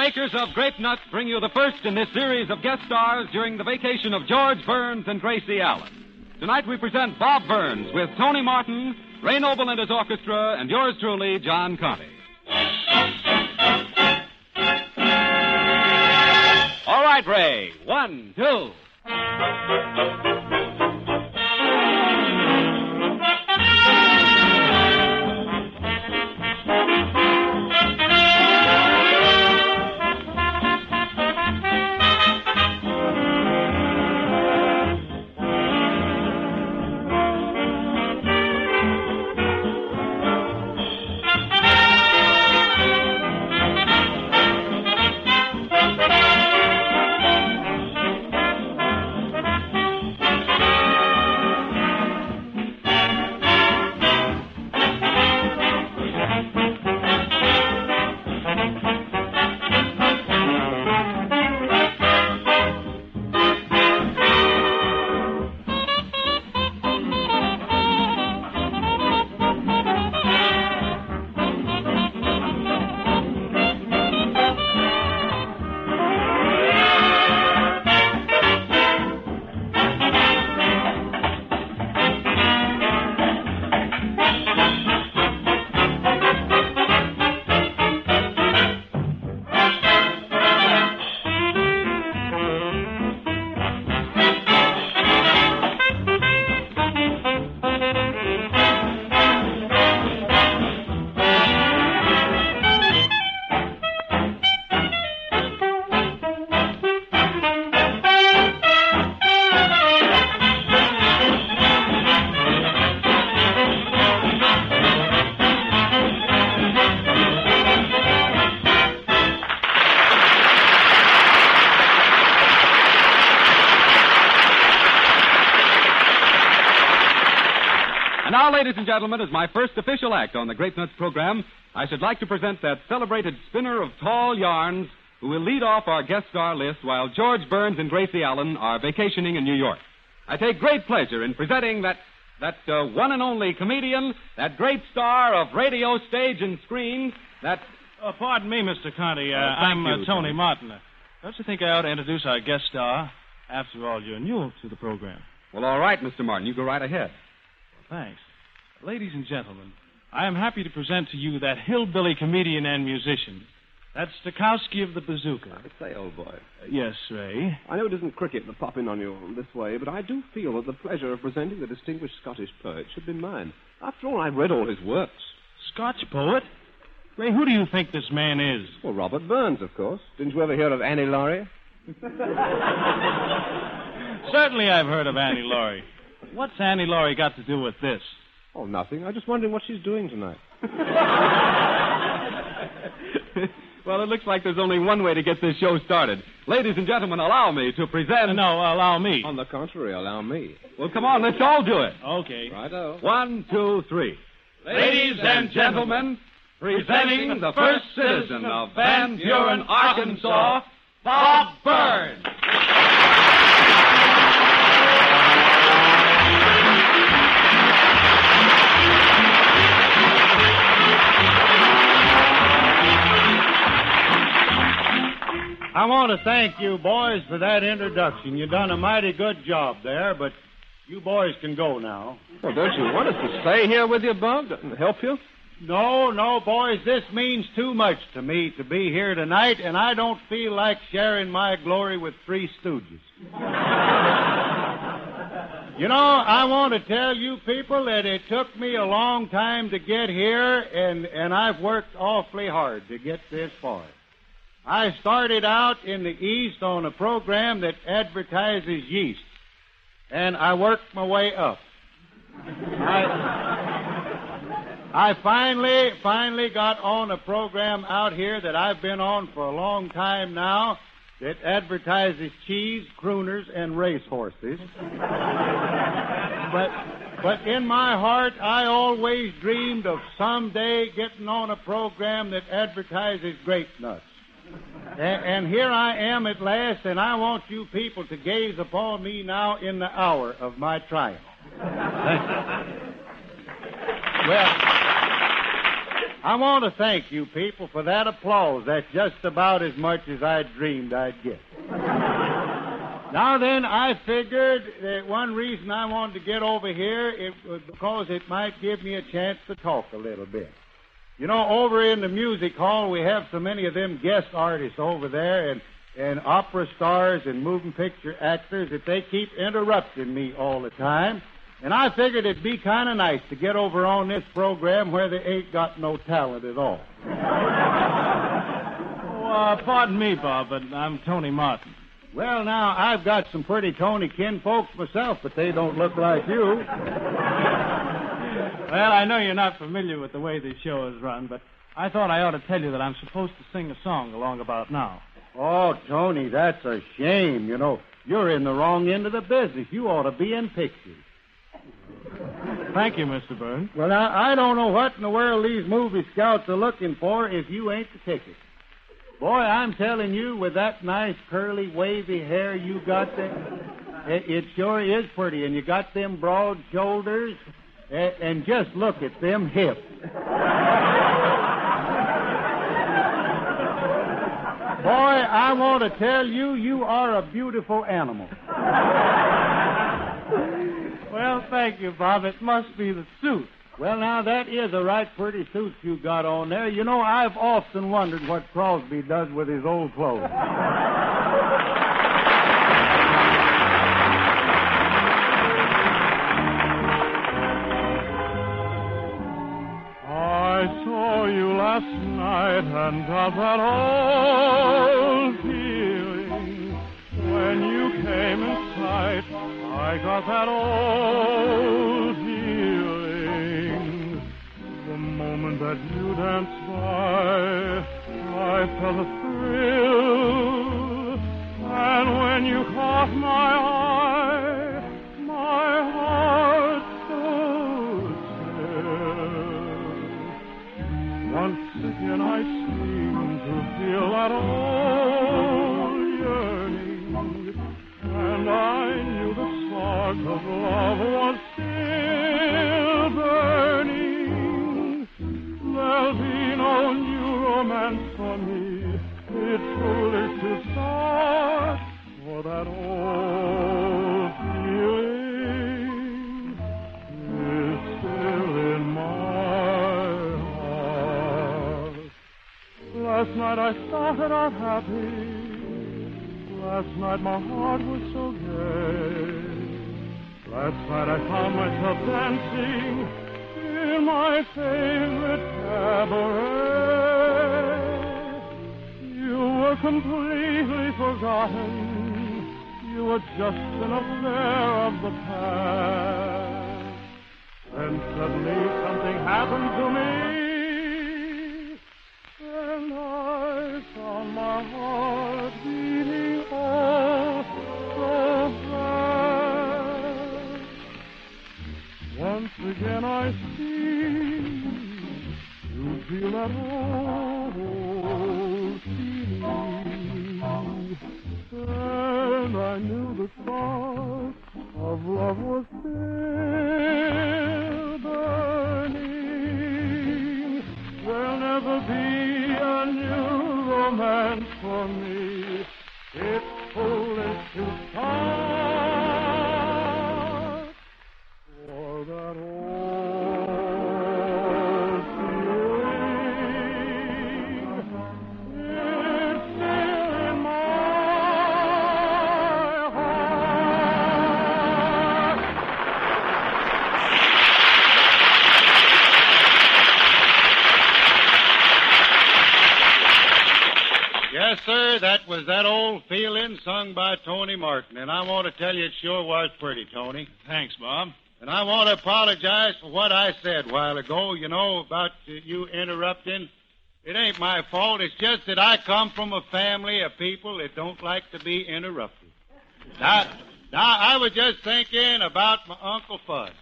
makers of Grape Nuts bring you the first in this series of guest stars during the vacation of George Burns and Gracie Allen. Tonight we present Bob Burns with Tony Martin, Ray Noble and his orchestra, and yours truly, John Conte. All right, Ray. 1, 2. And now, ladies and gentlemen, as my first official act on the Grape Nuts program, I should like to present that celebrated spinner of tall yarns who will lead off our guest star list while George Burns and Gracie Allen are vacationing in New York. I take great pleasure in presenting that one and only comedian, that great star of radio, stage, and screen, that... pardon me, Mr. Conte. I'm Tony Martin. Don't you think I ought to introduce our guest star? After all, you're new to the program. Well, all right, Mr. Martin. You go right ahead. Thanks. Ladies and gentlemen, I am happy to present to you that hillbilly comedian and musician. That's Stokowski of the Bazooka. I say, old boy. Yes, Ray? I know it isn't cricket to pop in on you this way, but I do feel that the pleasure of presenting the distinguished Scottish poet should be mine. After all, I've read all his works. Scotch poet? Ray, who do you think this man is? Well, Robert Burns, of course. Didn't you ever hear of Annie Laurie? Certainly I've heard of Annie Laurie. What's Annie Laurie got to do with this? Oh, nothing. I'm just wondering what she's doing tonight. Well, it looks like there's only one way to get this show started. Ladies and gentlemen, allow me to present... No, allow me. On the contrary, allow me. Well, come on, let's all do it. Okay. Righto. 1, 2, 3. Ladies and gentlemen, presenting the first citizen of Van Buren, Arkansas, Bob Burns. I want to thank you boys for that introduction. You've done a mighty good job there, but you boys can go now. Well, don't you want us to stay here with you, Bob? Doesn't it help you? No, boys, this means too much to me to be here tonight, and I don't feel like sharing my glory with three stooges. You know, I want to tell you people that it took me a long time to get here, and I've worked awfully hard to get this far. I started out in the East on a program that advertises yeast, and I worked my way up. I finally got on a program out here that I've been on for a long time now that advertises cheese, crooners, and racehorses. But in my heart, I always dreamed of someday getting on a program that advertises grape nuts. And here I am at last, and I want you people to gaze upon me now in the hour of my triumph. Well, I want to thank you people for that applause. That's just about as much as I dreamed I'd get. Now then, I figured that one reason I wanted to get over here it was because it might give me a chance to talk a little bit. You know, over in the music hall, we have so many of them guest artists over there and opera stars and moving picture actors that they keep interrupting me all the time. And I figured it'd be kind of nice to get over on this program where they ain't got no talent at all. Pardon me, Bob, but I'm Tony Martin. Well, now, I've got some pretty Tony kinfolks myself, but they don't look like you. Well, I know you're not familiar with the way this show is run, but I thought I ought to tell you that I'm supposed to sing a song along about now. Oh, Tony, that's a shame. You know, you're in the wrong end of the business. You ought to be in pictures. Thank you, Mr. Byrne. Well, now, I don't know what in the world these movie scouts are looking for if you ain't the ticket. Boy, I'm telling you, with that nice curly, wavy hair you got there, it sure is pretty. And you got them broad shoulders, and just look at them hips. Boy, I want to tell you, you are a beautiful animal. Well, thank you, Bob. It must be the suit. Well, now, that is a right pretty suit you got on there. You know, I've often wondered what Crosby does with his old clothes. I saw you last night and got that old feeling. When you came in sight, I got that old feeling. The moment that you danced by, I felt a thrill. And when you caught my eye, my heart stood still. Once again I seemed to feel that old yearning, and I knew the spark of love was still burning. There'll be no new romance for me. It's foolish to start, for that old feeling is still in my heart. Last night I started out happy. Last night my heart was so gay. Last night I found myself dancing in my favorite cabaret. You were completely forgotten. You were just an affair of the past. Then suddenly something happened to me, and I found my heart beating oh so fast. Once again I seem to feel that old feeling, and I knew the spark of love was still burning. There'll never be a new romance for me. It's foolish to start, for that old feeling is still in my heart. Yes, sir, that was that old feeling sung by Tony Martin. And I want to tell you it sure was pretty, Tony. Thanks, Bob. And I want to apologize for what I said a while ago, you know, about you interrupting. It ain't my fault. It's just that I come from a family of people that don't like to be interrupted. Now I was just thinking about my Uncle Fudd.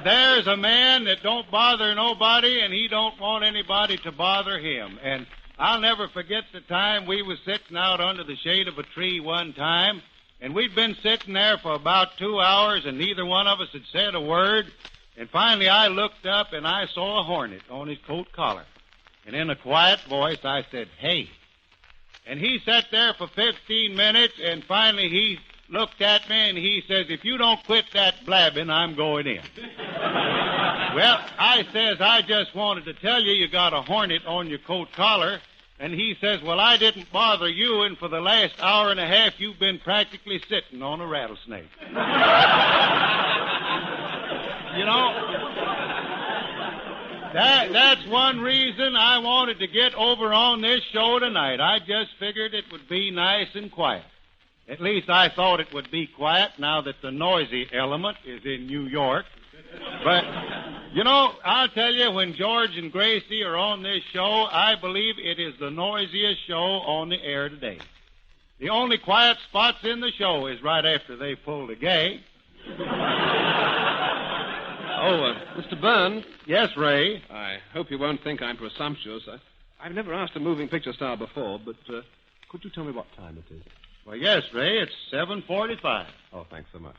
There's a man that don't bother nobody, and he don't want anybody to bother him. And I'll never forget the time we was sitting out under the shade of a tree one time, and we'd been sitting there for about 2 hours, and neither one of us had said a word. And finally I looked up and I saw a hornet on his coat collar. And in a quiet voice I said, "Hey." And he sat there for 15 minutes, and finally he looked at me and he says, "If you don't quit that blabbing, I'm going in." Well, I says, "I just wanted to tell you got a hornet on your coat collar." And he says, "Well, I didn't bother you, and for the last hour and a half, you've been practically sitting on a rattlesnake." You know, that's one reason I wanted to get over on this show tonight. I just figured it would be nice and quiet. At least I thought it would be quiet now that the noisy element is in New York. But, you know, I'll tell you, when George and Gracie are on this show, I believe it is the noisiest show on the air today. The only quiet spots in the show is right after they pull the gag. Mr. Burns. Yes, Ray? I hope you won't think I'm presumptuous. I've never asked a moving picture star before, but could you tell me what time it is? Well, yes, Ray, it's 7:45. Oh, thanks so much.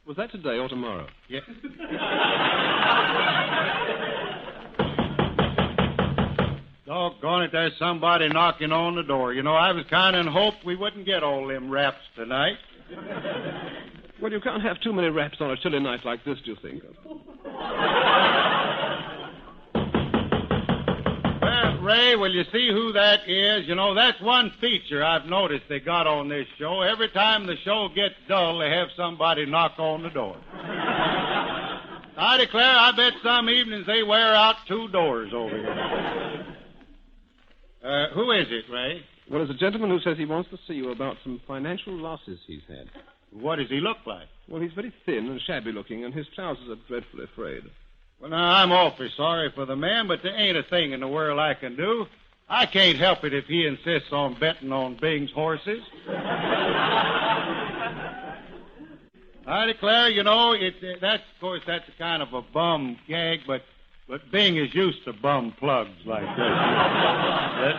Was that today or tomorrow? Yeah. Doggone it, there's somebody knocking on the door. You know, I was kind of in hope we wouldn't get all them raps tonight. Well, you can't have too many raps on a chilly night like this, do you think? Well, Ray, will you see who that is? You know, that's one feature I've noticed they got on this show. Every time the show gets dull, they have somebody knock on the door. I declare, I bet some evenings they wear out 2 doors over here. Who is it, Ray? Well, there's a gentleman who says he wants to see you about some financial losses he's had. What does he look like? Well, he's very thin and shabby-looking, and his trousers are dreadfully frayed. Well, now, I'm awfully sorry for the man, but there ain't a thing in the world I can do. I can't help it if he insists on betting on Bing's horses. I declare, you know, that's a kind of a bum gag, but Bing is used to bum plugs like this.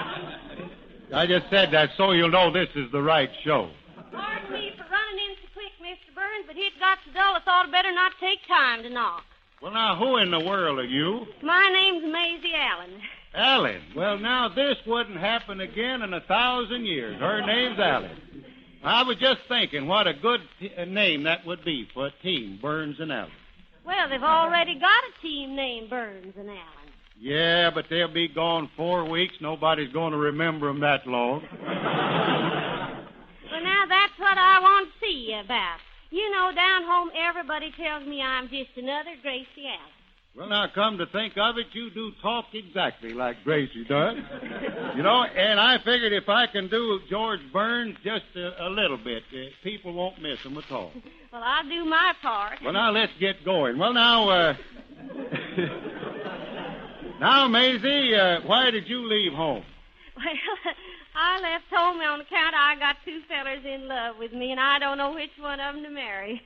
I just said that so you'll know this is the right show. Pardon me for running in so quick, Mr. Burns, but it got so dull I thought I'd better not take time to knock. Well, now, who in the world are you? My name's Maisie Allen. Allen. Well, now, this wouldn't happen again in 1,000 years. Her name's Allen. I was just thinking what a good name that would be for a team, Burns and Allen. Well, they've already got a team named Burns and Allen. Yeah, but they'll be gone 4 weeks. Nobody's going to remember them that long. Well, now, that's what I want to see you about. You know, down home, everybody tells me I'm just another Gracie Allen. Well, now, come to think of it, you do talk exactly like Gracie does. You know, and I figured if I can do George Burns just a little bit, people won't miss him at all. Well, I'll do my part. Well, now, let's get going. Well, now, now, Maisie, why did you leave home? Well, I left home on account I got 2 fellers in love with me, and I don't know which one of them to marry.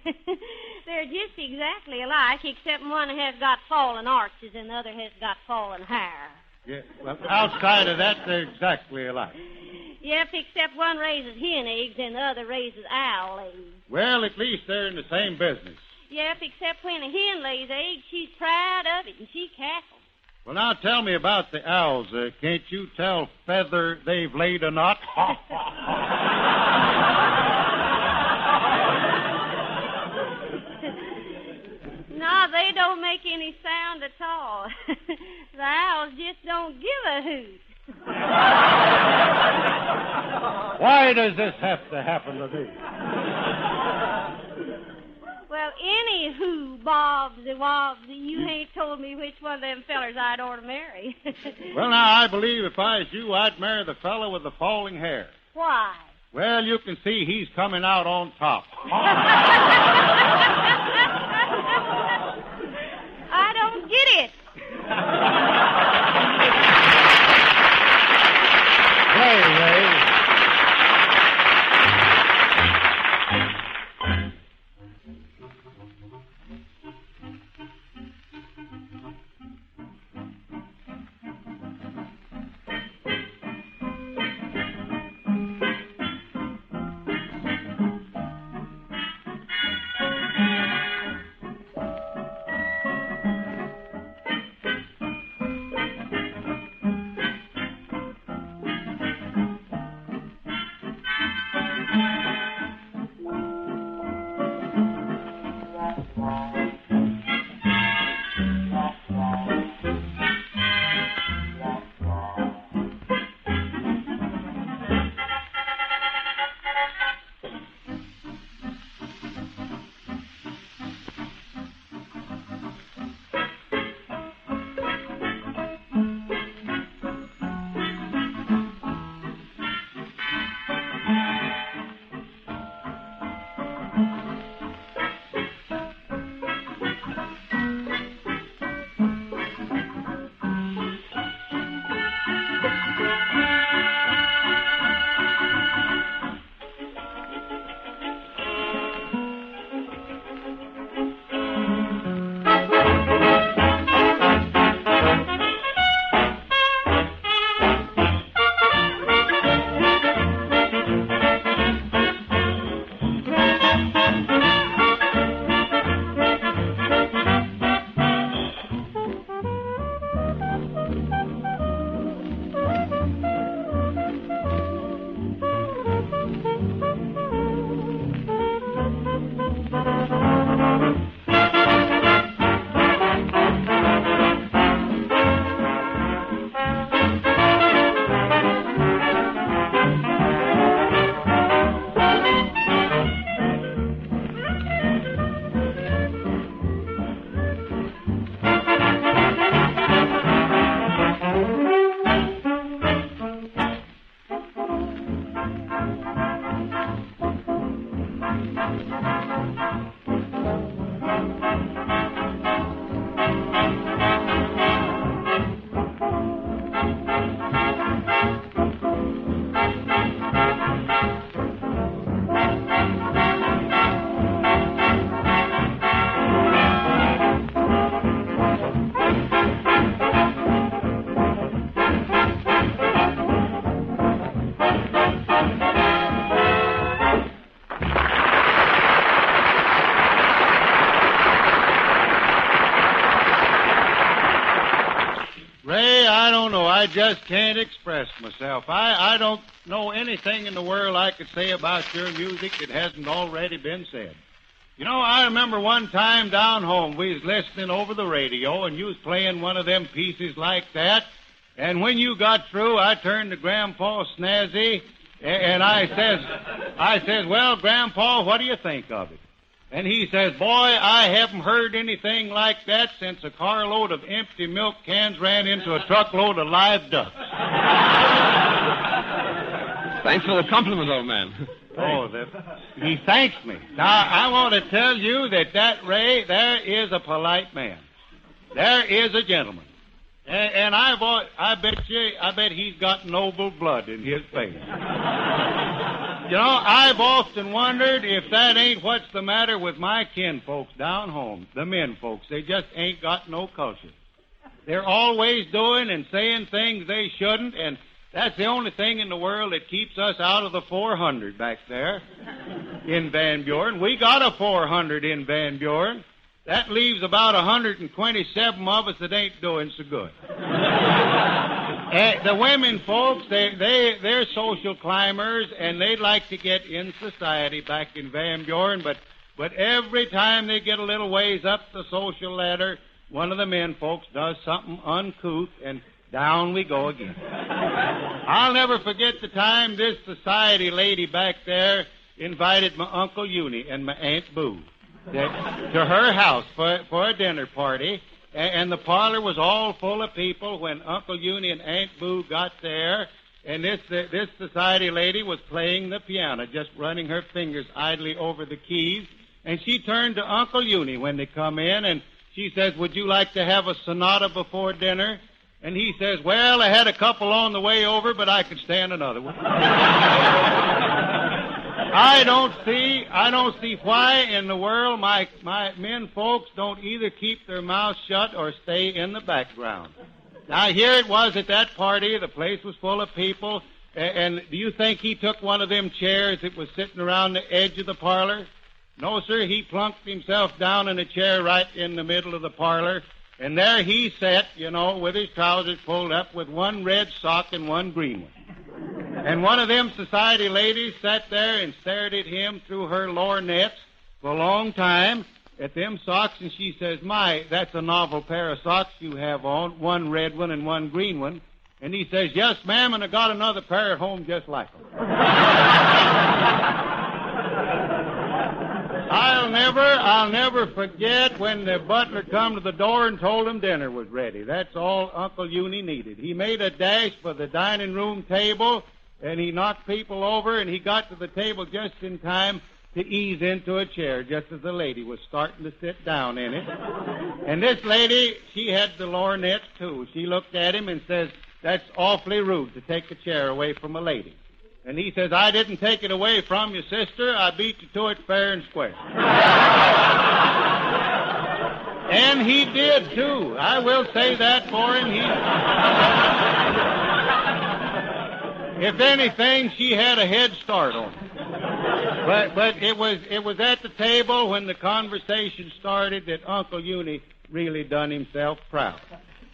They're just exactly alike, except one has got fallen arches and the other has got fallen hair. Yeah, well, outside of that, they're exactly alike. Yep, except one raises hen eggs and the other raises owl eggs. Well, at least they're in the same business. Yep, except when a hen lays eggs, she's proud of it and she cackles. Well, now tell me about the owls. Can't you tell Feather they've laid a knot? No, they don't make any sound at all. The owls just don't give a hoot. Why does this have to happen to me? Well, anywho, Bobsy Wobbsy, you ain't told me which one of them fellers I'd ought to marry. Well, now, I believe if I was you, I'd marry the fellow with the falling hair. Why? Well, you can see he's coming out on top. I don't get it. Hey, Ray. I just can't express myself. I don't know anything in the world I could say about your music that hasn't already been said. You know, I remember one time down home we was listening over the radio and you was playing one of them pieces like that. And when you got through, I turned to Grandpa Snazzy and I says, well, Grandpa, what do you think of it? And he says, boy, I haven't heard anything like that since a carload of empty milk cans ran into a truckload of live ducks. Thanks for the compliment, old man. Oh, he thanks me. Now, I want to tell you that Ray, there is a polite man. There is a gentleman. And I bet he's got noble blood in his face. You know, I've often wondered if that ain't what's the matter with my kinfolks down home, the men folks. They just ain't got no culture. They're always doing and saying things they shouldn't, and that's the only thing in the world that keeps us out of the 400 back there in Van Buren. We got a 400 in Van Buren. That leaves about 127 of us that ain't doing so good. The women folks, they're social climbers, and they'd like to get in society back in Van Buren, but every time they get a little ways up the social ladder, one of the men folks does something uncouth, and down we go again. I'll never forget the time this society lady back there invited my Uncle Uni and my Aunt Boo to her house for a dinner party. And the parlor was all full of people when Uncle Uni and Aunt Boo got there. And this society lady was playing the piano, just running her fingers idly over the keys. And she turned to Uncle Uni when they come in, and she says, would you like to have a sonata before dinner? And he says, well, I had a couple on the way over, but I could stand another one. I don't see why in the world my men folks don't either keep their mouths shut or stay in the background. Now, here it was at that party. The place was full of people. And do you think he took one of them chairs that was sitting around the edge of the parlor? No, sir. He plunked himself down in a chair right in the middle of the parlor. And there he sat, with his trousers pulled up with one red sock and one green one. And one of them society ladies sat there and stared at him through her lorgnettes for a long time at them socks, and she says, my, that's a novel pair of socks you have on, one red one and one green one. And he says, yes, ma'am, and I got another pair at home just like them. I'll never forget when the butler come to the door and told him dinner was ready. That's all Uncle Uni needed. He made a dash for the dining room table, and he knocked people over, and he got to the table just in time to ease into a chair, just as the lady was starting to sit down in it. And this lady, she had the lorgnette, too. She looked at him and says, that's awfully rude to take a chair away from a lady. And he says, I didn't take it away from you, sister. I beat you to it fair and square. And he did, too. I will say that for him. If anything, she had a head start on him. But it was at the table when the conversation started that Uncle Uni really done himself proud.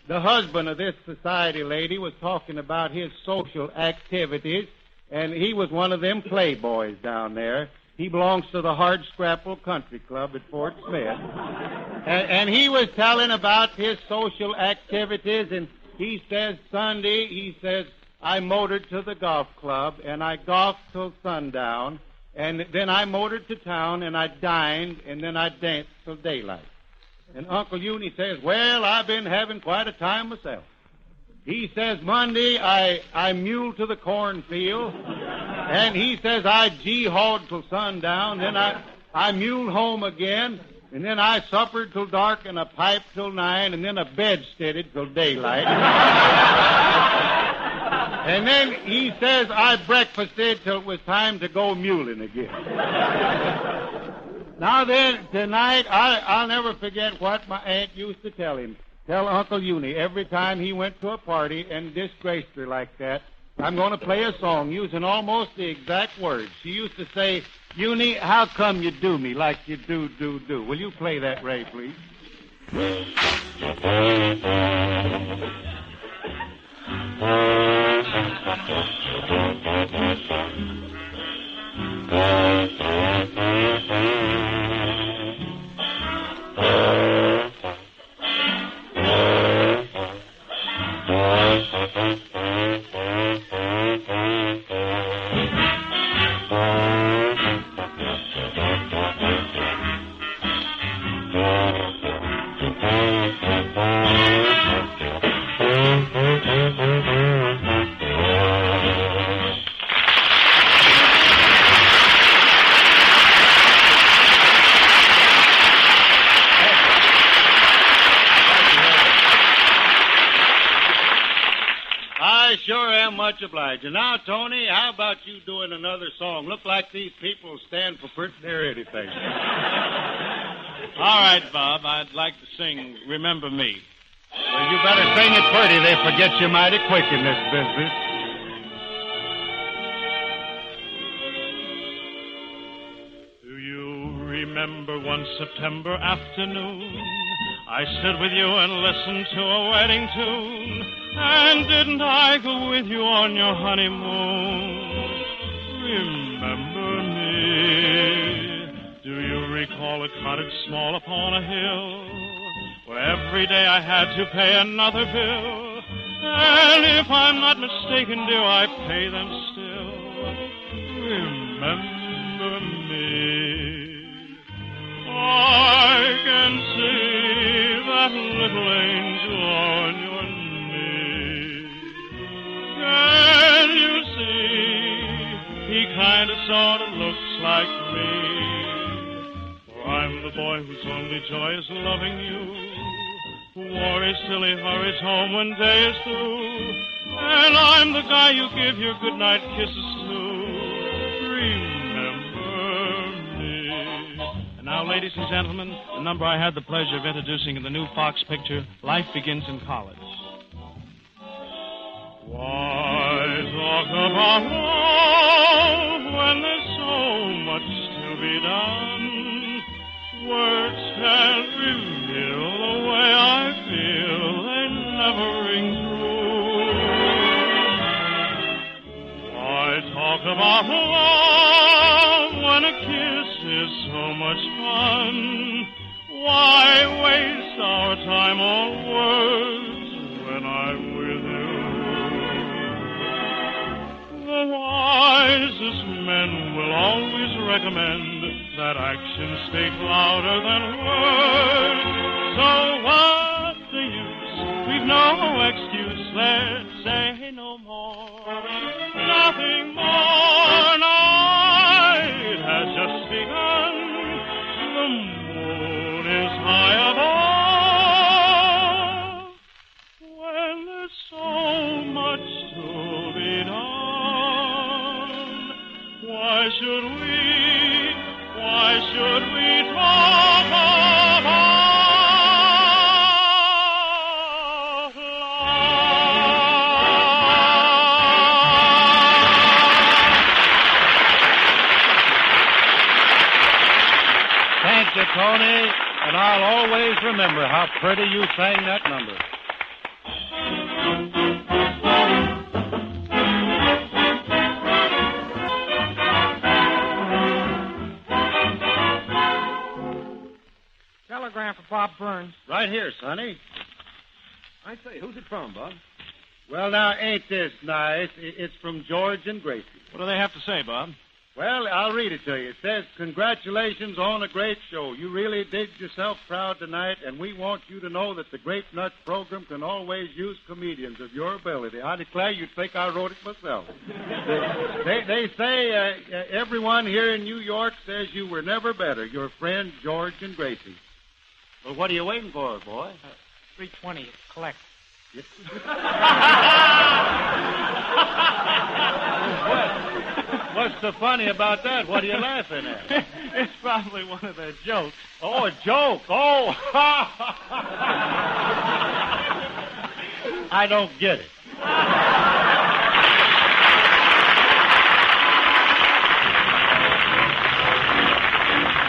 The husband of this society lady was talking about his social activities, and he was one of them playboys down there. He belongs to the Hardscrapple Country Club at Fort Smith. And he was telling about his social activities, and he says Sunday, he says, I motored to the golf club, and I golfed till sundown, and then I motored to town, and I dined, and then I danced till daylight. And Uncle Uni says, well, I've been having quite a time myself. He says, Monday, I muled to the cornfield, and he says, I gee-hawed till sundown, then I muled home again, and then I suppered till dark, and I piped till 9, and then I bedsteaded till daylight. And then he says, I breakfasted till it was time to go muling again. Now then, tonight, I'll never forget what my aunt used to tell him. Tell Uncle Uni every time he went to a party and disgraced her like that. I'm going to play a song using almost the exact words. She used to say, Uni, how come you do me like you do? Will you play that, Ray, please? I sure am much obliged. And now, Tony, how about you doing another song? Look like these people will stand for pretty near anything. All right, Bob, I'd like to sing Remember Me. Well, you better sing it pretty. They forget you mighty quick in this business. Do you remember one September afternoon? I stood with you and listened to a wedding tune. And didn't I go with you on your honeymoon? Remember me. Do you recall a cottage small upon a hill, where every day I had to pay another bill? And if I'm not mistaken, dear, I pay them still. Remember me. I can see that little angel on your knee. Can you see? He kind of sort of looks like me. For I'm the boy whose only joy is loving you, who worries till he hurries home when day is through. And I'm the guy you give your goodnight kisses to. Now, ladies and gentlemen, the number I had the pleasure of introducing in the new Fox picture, Life Begins in College. Why talk about love when there's so much to be done? Words can't reveal the way I feel. They never ring true. Why talk about love when a kiss is so much fun? Why waste our time on words when I'm with you? The wisest men will always recommend that actions speak louder than words. So what's the use? We've no excuse. Let's say no more. Nothing more. Night has just begun. The moon is high above. When there's so much to be done, why should we talk about love? Thank you, Tony, and I'll always remember how pretty you sang that number. Telegram for Bob Burns. Right here, Sonny. I say, who's it from, Bob? Well, now, ain't this nice? It's from George and Gracie. What do they have to say, Bob? Well, I'll read it to you. It says, congratulations on a great show. You really did yourself proud tonight, and we want you to know that the Grape Nuts program can always use comedians of your ability. I declare you'd think I wrote it myself. They say everyone here in New York says you were never better. Your friend, George and Gracie. Well, what are you waiting for, boy? 320, collect. What's so funny about that? What are you laughing at? It's probably one of their jokes. Oh, a joke. Oh. I don't get it.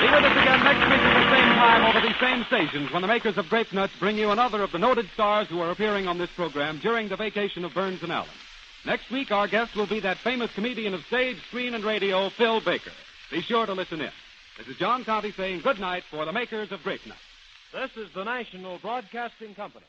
Be with us again next week at the same time over these same stations when the makers of Grape Nuts bring you another of the noted stars who are appearing on this program during the vacation of Burns and Allen. Next week, our guest will be that famous comedian of stage, screen, and radio, Phil Baker. Be sure to listen in. This is John Conte saying good night for the makers of Grape Nuts. This is the National Broadcasting Company.